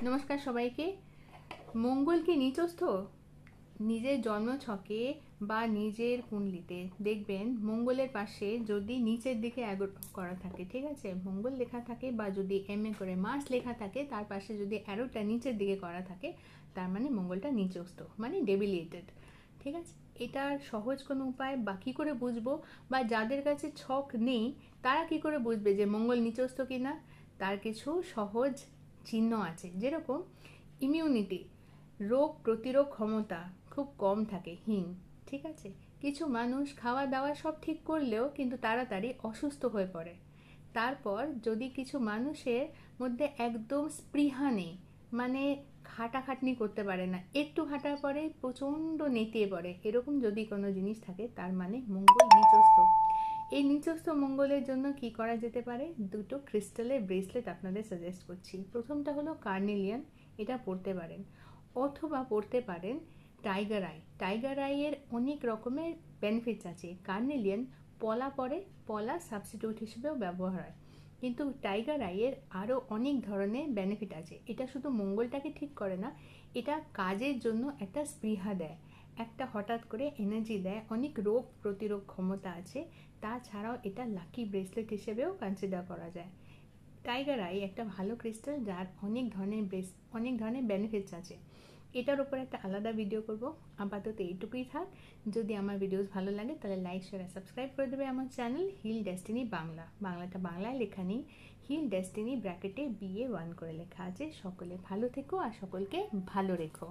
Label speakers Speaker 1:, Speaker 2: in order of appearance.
Speaker 1: নমস্কার সবাইকে। মঙ্গল কি নিচস্থ? নিজের জন্ম ছকে বা নিজের কুণ্ডলিতে দেখবেন মঙ্গলের পাশে যদি নিচের দিকে অ্যারো করা থাকে, ঠিক আছে, মঙ্গল লেখা থাকে, বা যদি এম করে মার্স লেখা থাকে, তার পাশে যদি অ্যারোটা নিচের দিকে করা থাকে, তার মানে মঙ্গলটা নিচস্থ, মানে ডেবিলিয়েটেড। ঠিক আছে, এটার সহজ কোনো উপায় বা কী করে বুঝবো, বা যাদের কাছে ছক নেই তারা কি করে বুঝবে যে মঙ্গল নিচস্থ কিনা? তার কিছু সহজ চিহ্ন আছে, যেরকম ইমিউনিটি, রোগ প্রতিরোধ ক্ষমতা খুব কম থাকে, হীন। ঠিক আছে, কিছু মানুষ খাওয়া দাওয়া সব ঠিক করলেও কিন্তু তাড়াতাড়ি অসুস্থ হয়ে পড়ে। তারপর যদি কিছু মানুষের মধ্যে একদম স্পৃহা নেই, মানে খাটাখাটনি করতে পারে না, একটু হাঁটার পরে প্রচণ্ড নেতিয়ে পড়ে, এরকম যদি কোনো জিনিস থাকে তার মানে মঙ্গল নিচস্থ। এই নিচস্থ মঙ্গলের জন্য কি করা যেতে পারে? দুটো ক্রিস্টালের ব্রেসলেট আপনাদের সাজেস্ট করছি। প্রথমটা হলো কার্নেলিয়ান, এটা পড়তে পারেন, অথবা পড়তে পারেন টাইগার আই। টাইগার আইয়ের অনেক রকমের বেনিফিটস আছে। কার্নেলিয়ান পলা পরে, পলা সাবস্টিটিউট হিসেবেও ব্যবহার হয়, কিন্তু টাইগার আইয়ের আরও অনেক ধরনের বেনিফিট আছে। এটা শুধু মঙ্গলটাকে ঠিক করে না, এটা কাজের জন্য একটা স্পৃহা দেয়, একটা হঠাৎ করে এনার্জি দেয়, অনেক রোগ প্রতিরোধ ক্ষমতা আছে। তাছাড়াও এটা লাকি ব্রেসলেট হিসেবেও কনসিডার করা যায়। টাইগার আই একটা ভালো ক্রিস্টাল, যার অনেক ধরনের বেনিফিটস আছে। এটার উপর একটা আলাদা ভিডিও করব। আপাতত এইটুকুই থাক। যদি আমার ভিডিওস ভালো লাগে তাহলে লাইক, শেয়ার আর সাবস্ক্রাইব করে দেবে আমার চ্যানেল হিল ডেস্টিনি বাংলা। বাংলাটা বাংলায় লেখা নেই, হিল ডেস্টিনি ব্র্যাকেটে BA1 করে লেখা আছে। সকলে ভালো থেকো আর সকলকে ভালো রেখো।